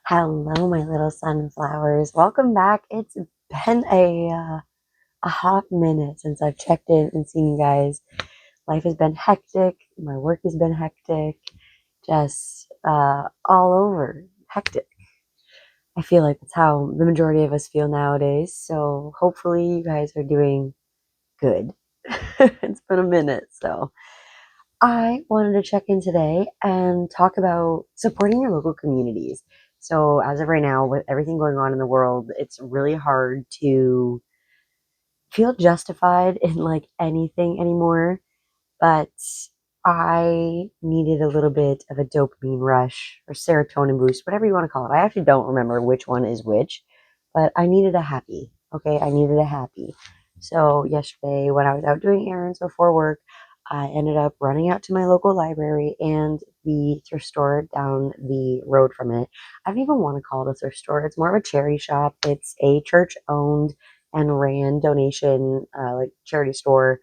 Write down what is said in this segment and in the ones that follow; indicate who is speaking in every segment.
Speaker 1: Hello, my little sunflowers. Welcome back. It's been a hot minute since I've checked in and seen you guys. Life has been hectic. My work has been hectic. Just all over hectic. I feel like that's how the majority of us feel nowadays. So hopefully you guys are doing good. It's been a minute, so I wanted to check in today and talk about supporting your local communities. So, as of right now, with everything going on in the world, it's really hard to feel justified in like anything anymore. But I needed a little bit of a dopamine rush or serotonin boost, whatever you want to call it. I actually don't remember which one is which, but I needed a happy. Okay, I needed a happy. So yesterday, when I was out doing errands before work, I ended up running out to my local library and the thrift store down the road from it. I don't even want to call it a thrift store. It's more of a charity shop. It's a church owned and ran donation like charity store.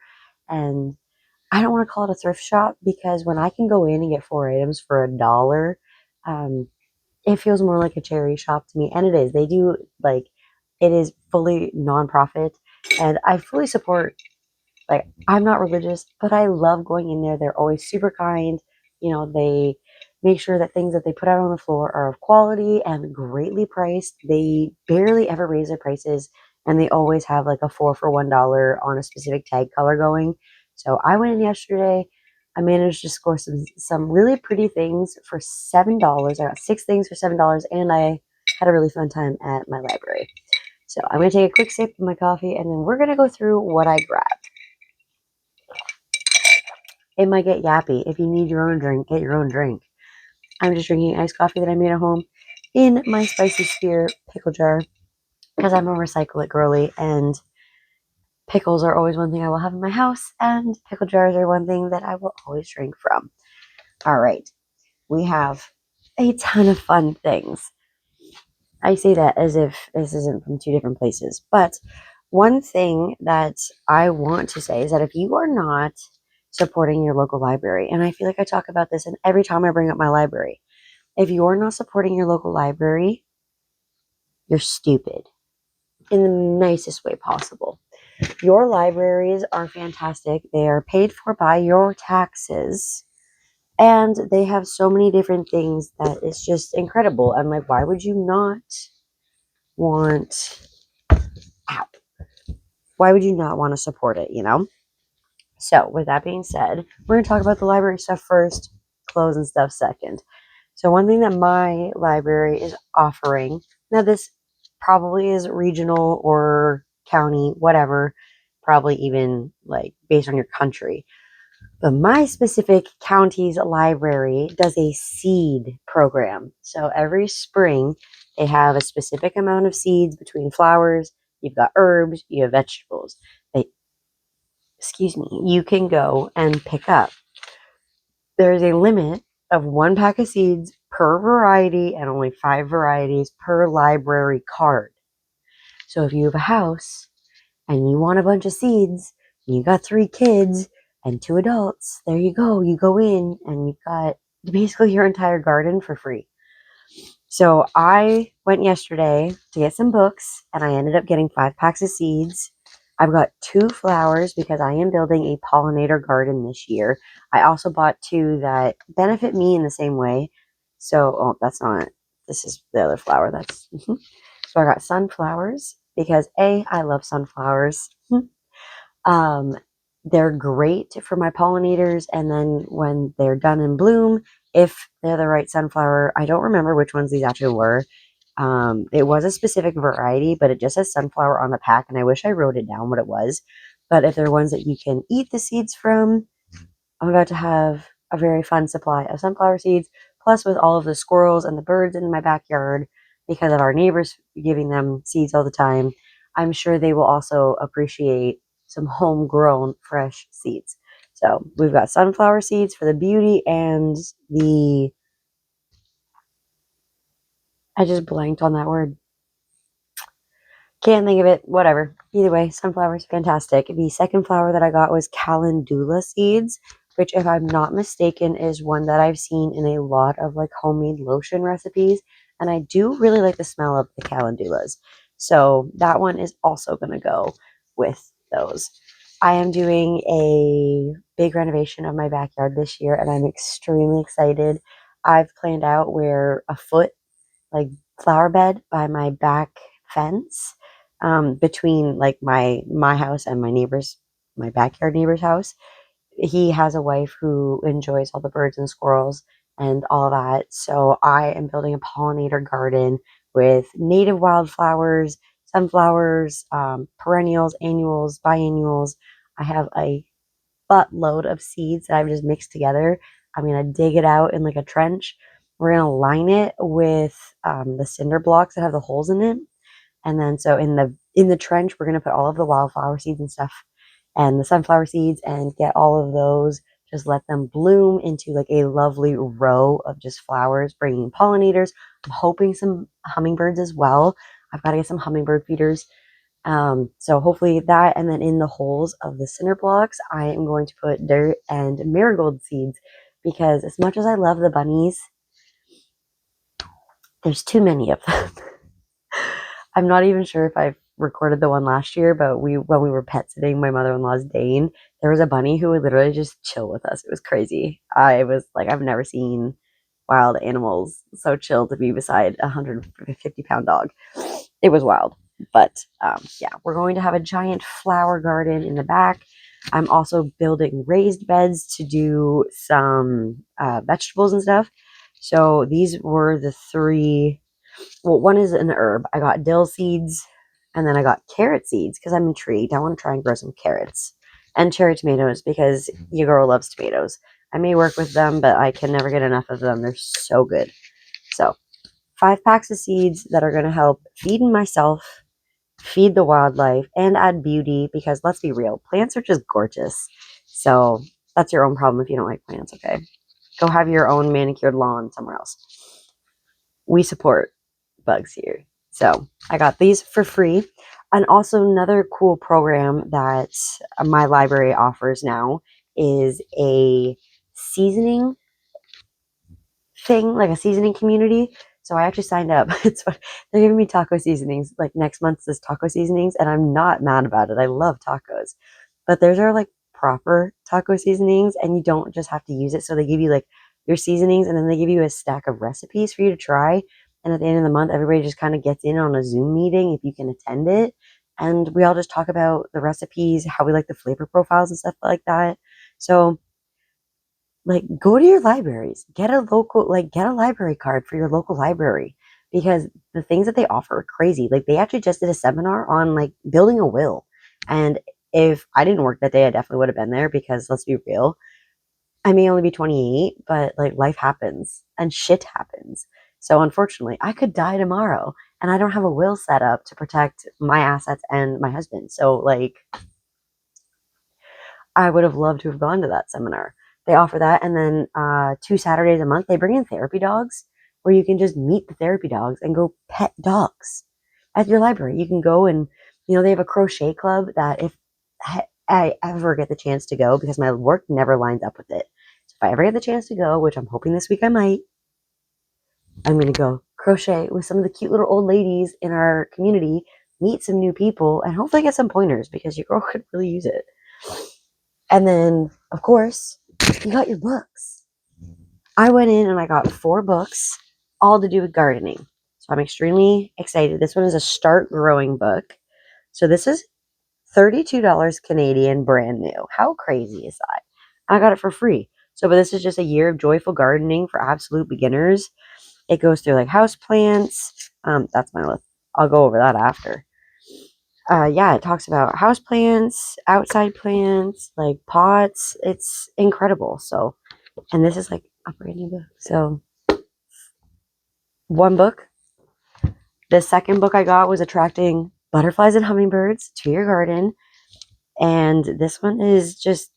Speaker 1: And I don't want to call it a thrift shop because when I can go in and get 4 items for $1, um, it feels more like a charity shop to me. And it is. They do like it is fully nonprofit, and I fully support. Like, I'm not religious, but I love going in there. They're always super kind. They make sure that things that they put out on the floor are of quality and greatly priced. They barely ever raise their prices, and they always have like a 4 for $1 on a specific tag color going. So I went in yesterday. I managed to score some really pretty things for $7. I got 6 things for $7, and I had a really fun time at my library. So I'm gonna take a quick sip of my coffee, and then we're gonna go through what I grabbed. It might get yappy. If you need your own drink, get your own drink. I'm just drinking iced coffee that I made at home in my Spicy Spear pickle jar because I'm a recycle it girly, and pickles are always one thing I will have in my house, and pickle jars are one thing that I will always drink from. All right, we have a ton of fun things. I say that as if this isn't from two different places, but one thing that I want to say is that if you are not supporting your local library, and I feel like I talk about this and every time I bring up my library, if you're not supporting your local library, you're stupid in the nicest way possible. Your libraries are fantastic. They are paid for by your taxes. And they have so many different things that it's just incredible. I'm like, why would you not want app? Why would you not want to support it? So, with that being said, we're going to talk about the library stuff first, clothes and stuff second. So, one thing that my library is offering, now this probably is regional or county, whatever, probably even like based on your country. But my specific county's library does a seed program. So, every spring, they have a specific amount of seeds between flowers. You've got herbs, you have vegetables. They you can go and pick up. There's a limit of 1 pack of seeds per variety and only 5 varieties per library card. So if you have a house and you want a bunch of seeds, and you got 3 kids and 2 adults, there you go. You go in and you've got basically your entire garden for free. So I went yesterday to get some books, and I ended up getting 5 packs of seeds. I've got 2 flowers because I am building a pollinator garden this year. I also bought 2 that benefit me in the same way. So, that's not, this is the other flower. So I got sunflowers because I love sunflowers. Um, they're great for my pollinators, and then when they're done in bloom, if they're the right sunflower, I don't remember which ones these actually were. It was a specific variety, but it just says sunflower on the pack, and I wish I wrote it down what it was. But if they're ones that you can eat the seeds from, I'm about to have a very fun supply of sunflower seeds. Plus, with all of the squirrels and the birds in my backyard, because of our neighbors giving them seeds all the time, I'm sure they will also appreciate some homegrown fresh seeds. So we've got sunflower seeds for the beauty and I just blanked on that word. Can't think of it. Whatever. Either way, sunflowers, fantastic. The second flower that I got was calendula seeds, which, if I'm not mistaken, is one that I've seen in a lot of like homemade lotion recipes. And I do really like the smell of the calendulas. So that one is also going to go with those. I am doing a big renovation of my backyard this year, and I'm extremely excited. I've planned out where a foot, like, flower bed by my back fence, between like my house and my backyard neighbor's house. He has a wife who enjoys all the birds and squirrels and all of that. So I am building a pollinator garden with native wildflowers, sunflowers, perennials, annuals, biennials. I have a buttload of seeds that I've just mixed together. I'm gonna dig it out in like a trench. We're gonna line it with the cinder blocks that have the holes in it, and then so in the trench we're gonna put all of the wildflower seeds and stuff, and the sunflower seeds, and get all of those. Just let them bloom into like a lovely row of just flowers, bringing pollinators. I'm hoping some hummingbirds as well. I've got to get some hummingbird feeders. So hopefully that, and then in the holes of the cinder blocks, I am going to put dirt and marigold seeds, because as much as I love the bunnies, there's too many of them. I'm not even sure if I've recorded the one last year, but when we were pet sitting my mother-in-law's Dane, there was a bunny who would literally just chill with us. It was crazy. I was like, I've never seen wild animals so chill to be beside a 150-pound dog. It was wild. But yeah, we're going to have a giant flower garden in the back. I'm also building raised beds to do some vegetables and stuff. So these were the three. Well, one is an herb. I got dill seeds, and then I got carrot seeds because I'm intrigued. I want to try and grow some carrots and cherry tomatoes because Yagoro loves tomatoes. I may work with them, but I can never get enough of them. They're so good. So 5 packs of seeds that are going to help feed myself, feed the wildlife, and add beauty, because let's be real, plants are just gorgeous. So that's your own problem if you don't like plants, okay? Go have your own manicured lawn somewhere else. We support bugs here. So I got these for free. And also another cool program that my library offers now is a seasoning thing, like a seasoning community. So I actually signed up. It's what they're giving me taco seasonings. Like next month is taco seasonings, and I'm not mad about it. I love tacos. But theirs are like proper taco seasonings, and you don't just have to use it. So they give you like your seasonings, and then they give you a stack of recipes for you to try. And at the end of the month, everybody just kind of gets in on a Zoom meeting if you can attend it. And we all just talk about the recipes, how we like the flavor profiles and stuff like that. So like, go to your libraries, get a library card for your local library, because the things that they offer are crazy. Like, they actually just did a seminar on like building a will. And if I didn't work that day, I definitely would have been there, because let's be real, I may only be 28, but like life happens and shit happens. So unfortunately, I could die tomorrow, and I don't have a will set up to protect my assets and my husband. So like, I would have loved to have gone to that seminar. They offer that, and then 2 Saturdays a month they bring in therapy dogs, where you can just meet the therapy dogs and go pet dogs at your library. You can go, and they have a crochet club that if I ever get the chance to go, because my work never lines up with it. So if I ever get the chance to go, which I'm hoping this week I might, I'm going to go crochet with some of the cute little old ladies in our community, meet some new people, and hopefully get some pointers, because your girl could really use it. And then, of course, you got your books. I went in and I got 4 books, all to do with gardening. So I'm extremely excited. This one is a Start Growing book. So this is $32 Canadian, brand new. How crazy is that? I got it for free. So, but this is just a year of joyful gardening for absolute beginners. It goes through like house plants. That's my list. I'll go over that after. Yeah, it talks about house plants, outside plants, like pots. It's incredible. So, and this is like a brand new book. So, one book. The second book I got was Attracting Butterflies and Hummingbirds to Your Garden. And this one is just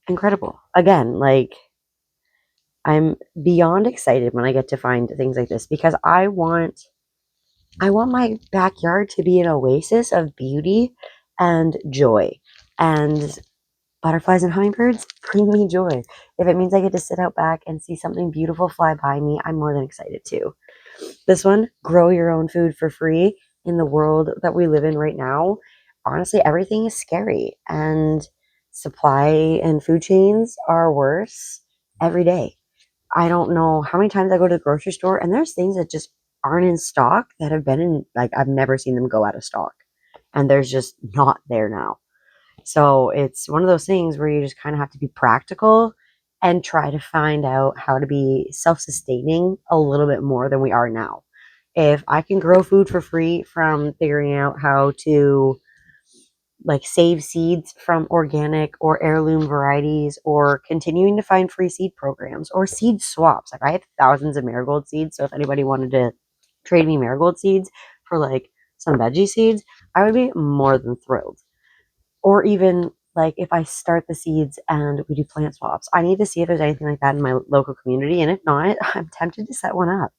Speaker 1: incredible. Again, like, I'm beyond excited when I get to find things like this, because I want my backyard to be an oasis of beauty and joy. And butterflies and hummingbirds bring me joy. If it means I get to sit out back and see something beautiful fly by me, I'm more than excited too. This one, grow your own food for free. In the world that we live in right now, honestly, everything is scary, and supply and food chains are worse every day. I don't know how many times I go to the grocery store and there's things that just aren't in stock that have been in, like, I've never seen them go out of stock, and there's just not there now. So it's one of those things where you just kind of have to be practical and try to find out how to be self sustaining a little bit more than we are now. If I can grow food for free from figuring out how to like save seeds from organic or heirloom varieties, or continuing to find free seed programs or seed swaps. Like I have thousands of marigold seeds. So if anybody wanted to trade me marigold seeds for like some veggie seeds, I would be more than thrilled. Or even like if I start the seeds and we do plant swaps, I need to see if there's anything like that in my local community. And if not, I'm tempted to set one up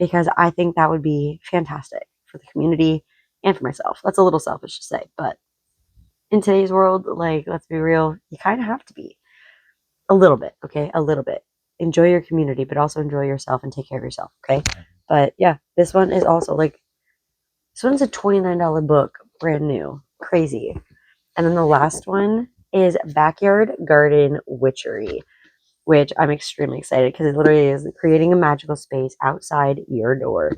Speaker 1: because I think that would be fantastic for the community and for myself. That's a little selfish to say, but in today's world, like, let's be real, you kind of have to be a little bit, okay? A little bit. Enjoy your community, but also enjoy yourself and take care of yourself, okay? But yeah, this one is also like, this one's a $29 book, brand new. Crazy. And then the last one is Backyard Garden Witchery, which I'm extremely excited because it literally is creating a magical space outside your door.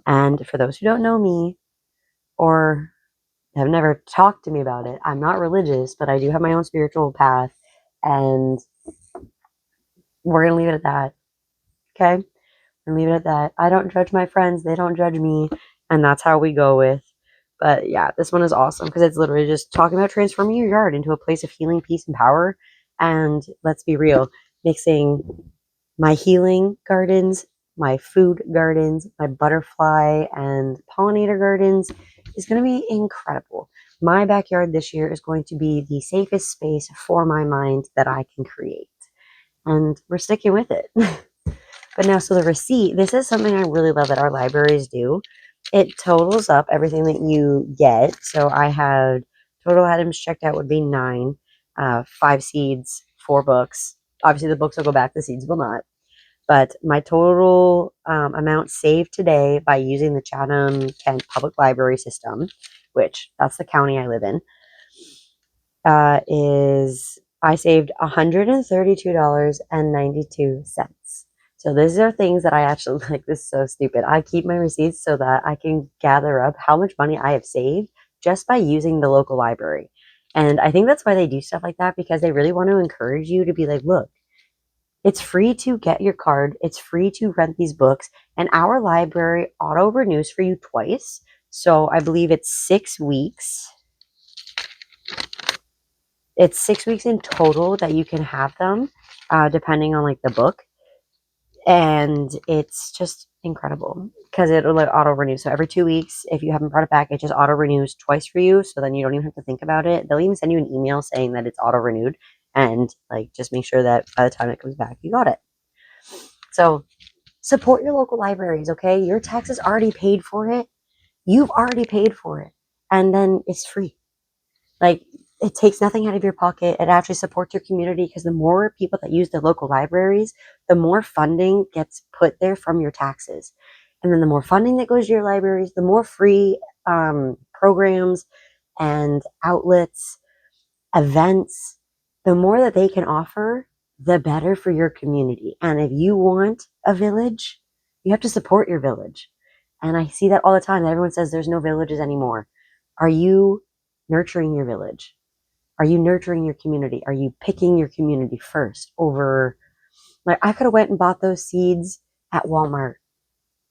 Speaker 1: And for those who don't know me or have never talked to me about it, I'm not religious, but I do have my own spiritual path. And we're going to leave it at that. Okay? And leave it at that. I don't judge my friends, they don't judge me. And that's how we go with. But yeah, this one is awesome because it's literally just talking about transforming your yard into a place of healing, peace, and power. And let's be real, mixing my healing gardens, my food gardens, my butterfly and pollinator gardens is going to be incredible. My backyard this year is going to be the safest space for my mind that I can create. And we're sticking with it. But now, so the receipt, this is something I really love that our libraries do. It totals up everything that you get. So I had total items checked out would be 9, 5 seeds, 4 books. Obviously, the books will go back, the seeds will not. But my total amount saved today by using the Chatham Kent Public Library system, which that's the county I live in, is I saved $132.92. So these are things that I actually like. This is so stupid. I keep my receipts so that I can gather up how much money I have saved just by using the local library. And I think that's why they do stuff like that, because they really want to encourage you to be like, look, it's free to get your card. It's free to rent these books. And our library auto renews for you twice. So I believe it's 6 weeks. It's 6 weeks in total that you can have them, depending on like the book. And it's just incredible because it'll like auto renew. So every 2 weeks, if you haven't brought it back, it just auto renews twice for you. So then you don't even have to think about it. They'll even send you an email saying that it's auto renewed, and like just make sure that by the time it comes back, you got it. So support your local libraries, okay? Your taxes already paid for it. You've already paid for it. And then it's free. Like, it takes nothing out of your pocket. It actually supports your community because the more people that use the local libraries, the more funding gets put there from your taxes. And then the more funding that goes to your libraries, the more free programs and outlets, events, the more that they can offer, the better for your community. And if you want a village, you have to support your village. And I see that all the time. Everyone says there's no villages anymore. Are you nurturing your village? Are you nurturing your community? Are you picking your community first over, like, I could have went and bought those seeds at Walmart.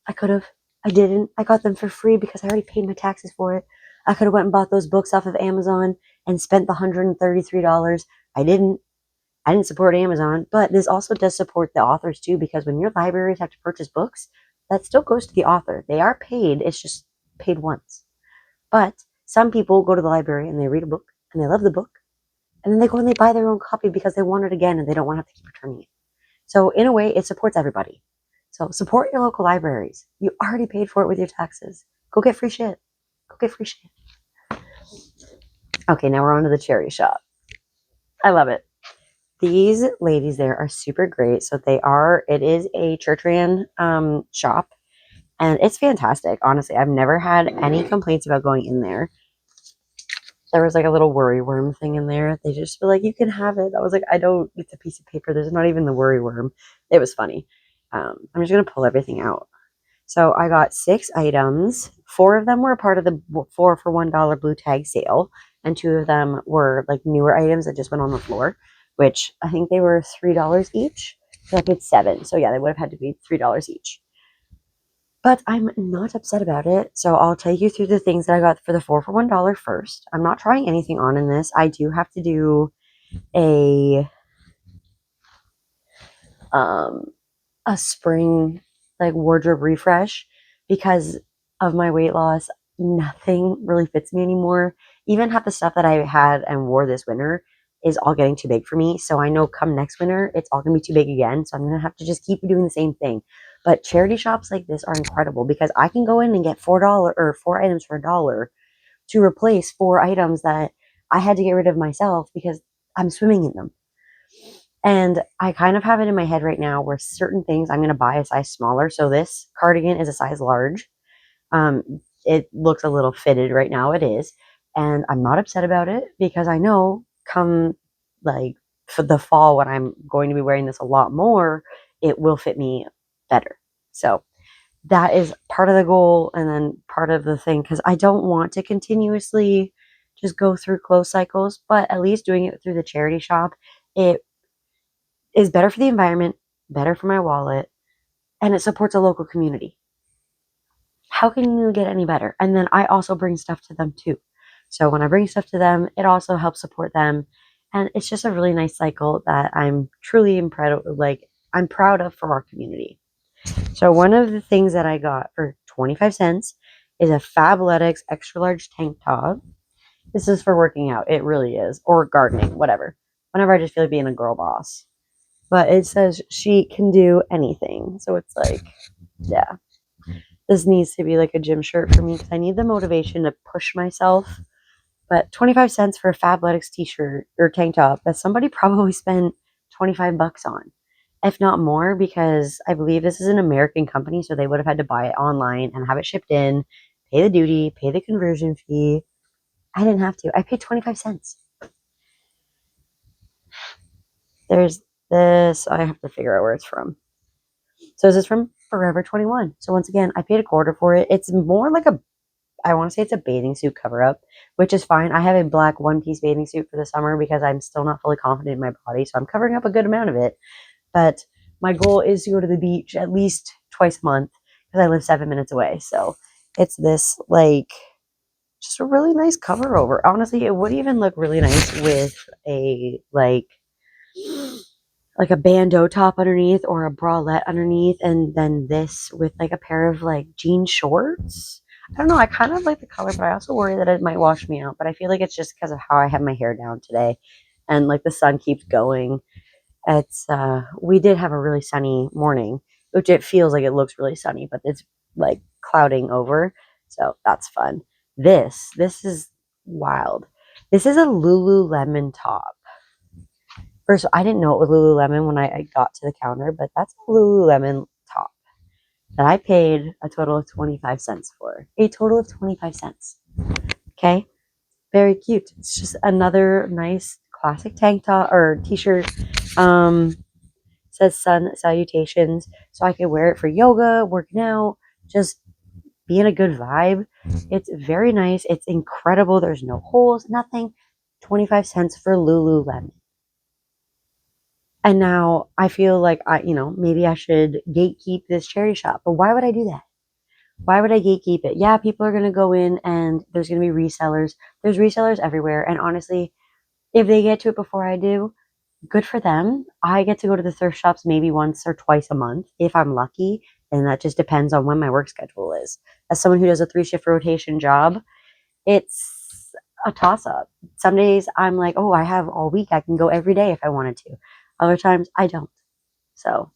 Speaker 1: I could have. I didn't. I got them for free because I already paid my taxes for it. I could have went and bought those books off of Amazon and spent the $133. I didn't. I didn't support Amazon, but this also does support the authors too, because when your libraries have to purchase books, that still goes to the author. They are paid. It's just paid once. But some people go to the library and they read a book and they love the book, and then they go and they buy their own copy because they want it again and they don't want to have to keep returning it. So in a way, it supports everybody. So support your local libraries. You already paid for it with your taxes. Go get free shit. Go get free shit. Okay, now we're on to the cherry shop. I love it. These ladies there are super great. So it is a church ran shop, And it's fantastic. Honestly, I've never had any complaints about going in there. There was like a little worry worm thing in there. They just feel like, you can have it. I was like, I don't, it's a piece of paper. There's not even the worry worm. It was funny. I'm just going to pull everything out. So I got 6 items. 4 of them were a part of the 4 for $1 blue tag sale. And 2 of them were like newer items that just went on the floor, which I think they were $3 each. So I paid 7. So yeah, they would have had to be $3 each. But I'm not upset about it. So I'll take you through the things that I got for the 4 for $1 first. I'm not trying anything on in this. I do have to do a um a spring like wardrobe refresh because of my weight loss. Nothing really fits me anymore. Even half the stuff that I had and wore this winter is all getting too big for me. So I know come next winter, it's all going to be too big again. So I'm going to have to just keep doing the same thing. But charity shops like this are incredible because I can go in and get $4 or 4 items for $1 to replace 4 items that I had to get rid of myself because I'm swimming in them. And I kind of have it in my head right now where certain things I'm going to buy a size smaller. So this cardigan is a size large. It looks a little fitted right now. It is. And I'm not upset about it because I know come like for the fall when I'm going to be wearing this a lot more, it will fit me better. So that is part of the goal and then part of the thing because I don't want to continuously just go through clothes cycles, but at least doing it through the charity shop, it is better for the environment, better for my wallet, and it supports a local community. How can you get any better? And then I also bring stuff to them too. So when I bring stuff to them, it also helps support them. And it's just a really nice cycle that I'm truly I'm proud of for our community. So one of the things that I got for 25 cents is a Fabletics extra large tank top. This is for working out. It really is. Or gardening, whatever. Whenever I just feel like being a girl boss. But it says she can do anything. So it's like, yeah, this needs to be like a gym shirt for me because I need the motivation to push myself. But 25 cents for a Fabletics t-shirt or tank top that somebody probably spent 25 bucks on, if not more, because I believe this is an American company, so they would have had to buy it online and have it shipped in, pay the duty, pay the conversion fee. I didn't have to. I paid 25 cents. There's this. I have to figure out where it's from. So this is from Forever 21. So once again, I paid a quarter for it. It's more like I want to say it's a bathing suit cover up, which is fine. I have a black one piece bathing suit for the summer because I'm still not fully confident in my body. So I'm covering up a good amount of it. But my goal is to go to the beach at least twice a month because I live 7 minutes away. So it's this like just a really nice cover over. Honestly, it would even look really nice with a like a bandeau top underneath or a bralette underneath, and then this with like a pair of like jean shorts. I don't know. I kind of like the color, but I also worry that it might wash me out. But I feel like it's just because of how I have my hair down today, and like the sun keeps going. It's we did have a really sunny morning, which it feels like it looks really sunny, but it's like clouding over. So that's fun. This is wild. This is a Lululemon top. First, I didn't know it was Lululemon when I got to the counter, but that's a Lululemon top that I paid a total of 25 cents for. A total of 25 cents. Okay? Very cute. It's just another nice classic tank top or t-shirt. Says sun salutations. So I could wear it for yoga, working out, just being a good vibe. It's very nice. It's incredible. There's no holes, nothing. 25 cents for Lululemon. And now I feel like maybe I should gatekeep this cherry shop. But why would I do that? Why would I gatekeep it? Yeah, people are going to go in and there's going to be resellers. There's resellers everywhere. And honestly, if they get to it before I do, good for them. I get to go to the thrift shops maybe once or twice a month if I'm lucky. And that just depends on when my work schedule is. As someone who does a 3-shift rotation job, it's a toss up. Some days I'm like, oh, I have all week. I can go every day if I wanted to. Other times I don't. So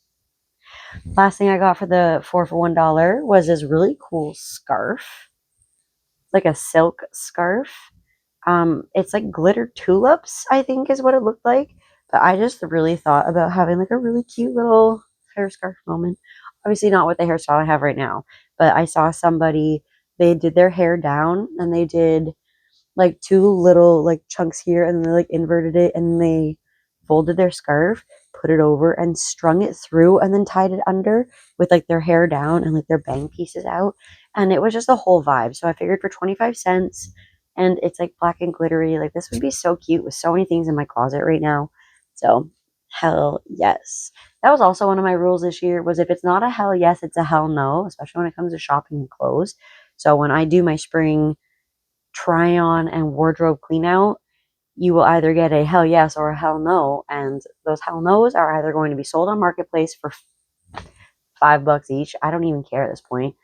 Speaker 1: last thing I got for the 4 for $1 was this really cool scarf, like a silk scarf. It's like glitter tulips, I think is what it looked like. But I just really thought about having like a really cute little hair scarf moment. Obviously not with the hairstyle I have right now, but I saw somebody, they did their hair down and they did like two little like chunks here and they like inverted it and they folded their scarf, put it over and strung it through and then tied it under with like their hair down and like their bang pieces out. And it was just a whole vibe. So I figured for 25 cents and it's like black and glittery, like this would be so cute with so many things in my closet right now. So hell yes. That was also one of my rules this year was if it's not a hell yes, it's a hell no, especially when it comes to shopping and clothes. So when I do my spring try on and wardrobe clean out, you will either get a hell yes or a hell no. And those hell no's are either going to be sold on Marketplace for $5 each. I don't even care at this point.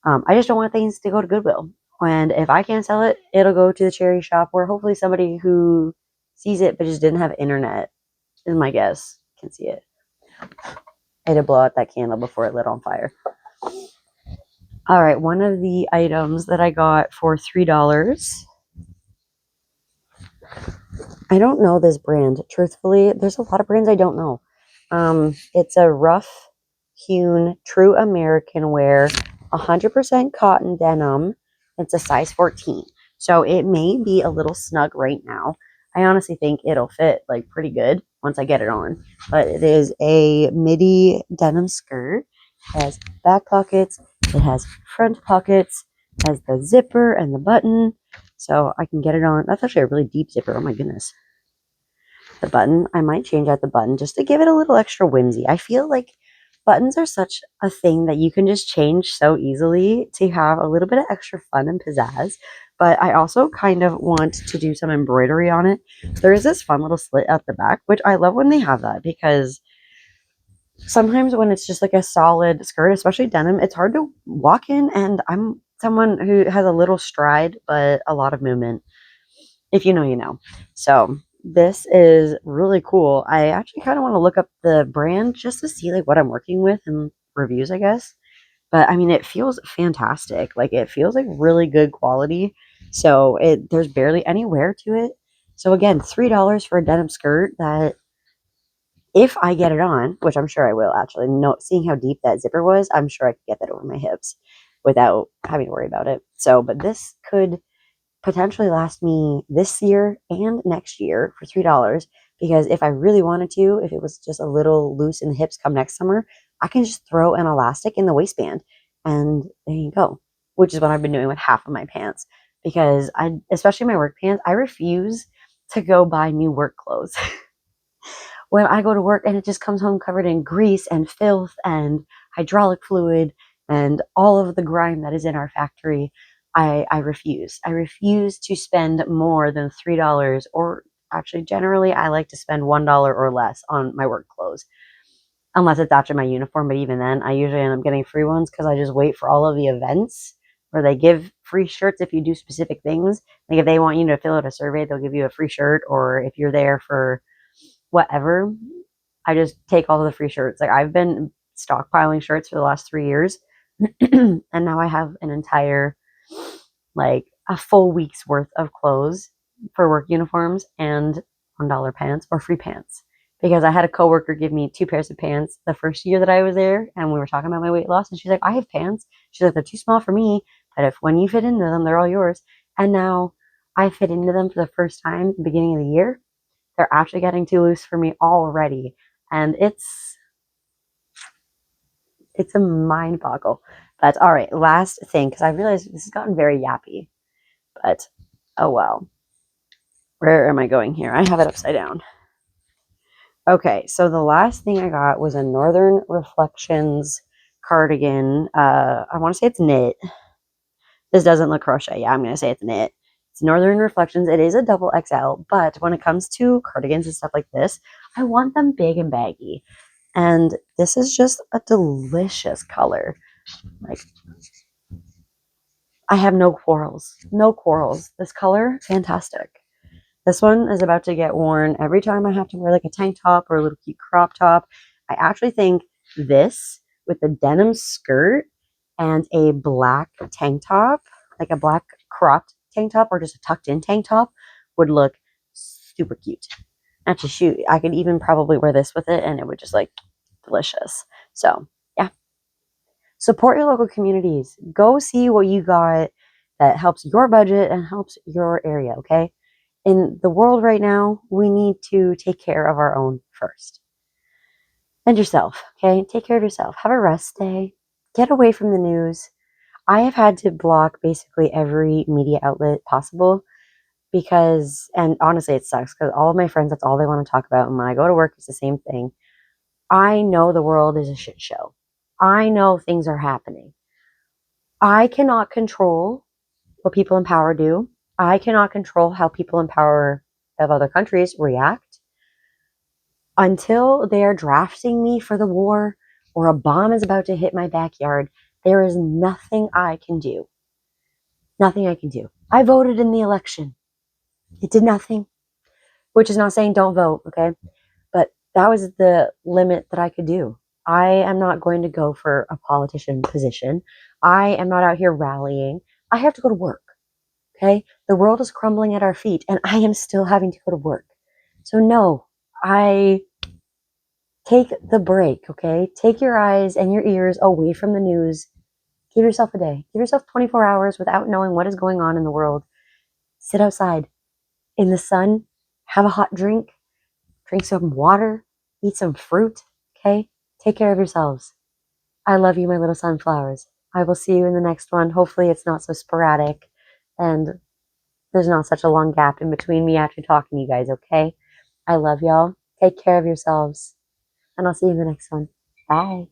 Speaker 1: I just don't want things to go to Goodwill. And if I can't sell it, it'll go to the charity shop where hopefully somebody who sees it but just didn't have internet, is my guess, can see it. I had to blow out that candle before it lit on fire. All right, one of the items that I got for $3. I don't know this brand. Truthfully, there's a lot of brands I don't know. It's a rough hewn, true American wear, 100% cotton denim. It's a size 14. So it may be a little snug right now. I honestly think it'll fit like pretty good once I get it on. But it is a midi denim skirt. It has back pockets. It has front pockets. It has the zipper and the button. So I can get it on. That's actually a really deep zipper. Oh my goodness. The button, I might change out the button just to give it a little extra whimsy. I feel like buttons are such a thing that you can just change so easily to have a little bit of extra fun and pizzazz. But I also kind of want to do some embroidery on it. There is this fun little slit at the back, which I love when they have that because sometimes when it's just like a solid skirt, especially denim, it's hard to walk in. And I'm someone who has a little stride, but a lot of movement. If you know, you know. So this is really cool. I actually kind of want to look up the brand just to see like what I'm working with and reviews, I guess. But I mean, it feels fantastic. Like it feels like really good quality. So there's barely any wear to it. So again, $3 for a denim skirt that if I get it on, which I'm sure I will actually, no, seeing how deep that zipper was, I'm sure I could get that over my hips without having to worry about it. So, but this could potentially last me this year and next year for $3 because if I really wanted to, if it was just a little loose in the hips come next summer, I can just throw an elastic in the waistband and there you go, which is what I've been doing with half of my pants because especially my work pants, I refuse to go buy new work clothes. When I go to work and it just comes home covered in grease and filth and hydraulic fluid and all of the grime that is in our factory, I refuse. I refuse to spend more than $3 or actually generally I like to spend $1 or less on my work clothes. Unless it's after my uniform, but even then I usually end up getting free ones because I just wait for all of the events where they give free shirts if you do specific things. Like if they want you to fill out a survey, they'll give you a free shirt, or if you're there for whatever, I just take all of the free shirts. Like I've been stockpiling shirts for the last 3 years and now I have an entire like a full week's worth of clothes for work uniforms and $1 pants or free pants because I had a coworker give me 2 pairs of pants the first year that I was there and we were talking about my weight loss and she's like, I have pants. She's like, they're too small for me, but if when you fit into them, they're all yours. And now I fit into them for the first time at the beginning of the year. They're actually getting too loose for me already. And it's a mind boggle. But all right, last thing, because I realized this has gotten very yappy. But oh well. Where am I going here? I have it upside down. Okay, so the last thing I got was a Northern Reflections cardigan. I want to say it's knit. This doesn't look crochet. Yeah, I'm going to say it's knit. It's Northern Reflections. It is a double XL, but when it comes to cardigans and stuff like this, I want them big and baggy. And this is just a delicious color. Like, I have no quarrels. No quarrels. This color, fantastic. This one is about to get worn every time I have to wear like a tank top or a little cute crop top. I actually think this with the denim skirt and a black tank top, like a black cropped tank top or just a tucked in tank top would look super cute. Actually, shoot, I could even probably wear this with it and it would just like delicious. So yeah, Support your local communities. Go see what you got that helps your budget and helps your area, okay? In the world right now, we need to take care of our own first. And yourself, okay? Take care of yourself. Have a rest day. Get away from the news. I have had to block basically every media outlet possible because, and honestly, it sucks because all of my friends, that's all they want to talk about. And when I go to work, it's the same thing. I know the world is a shit show. I know things are happening. I cannot control what people in power do. I cannot control how people in power of other countries react until they are drafting me for the war or a bomb is about to hit my backyard. There is nothing I can do. Nothing I can do. I voted in the election. It did nothing, which is not saying don't vote, okay? But that was the limit that I could do. I am not going to go for a politician position. I am not out here rallying. I have to go to work. Okay. The world is crumbling at our feet and I am still having to go to work. So no, I take the break. Okay. Take your eyes and your ears away from the news. Give yourself a day. Give yourself 24 hours without knowing what is going on in the world. Sit outside in the sun, have a hot drink, drink some water, eat some fruit. Okay. Take care of yourselves. I love you, my little sunflowers. I will see you in the next one. Hopefully it's not so sporadic and there's not such a long gap in between me actually talking to you guys, okay? I love y'all. Take care of yourselves. And I'll see you in the next one. Bye.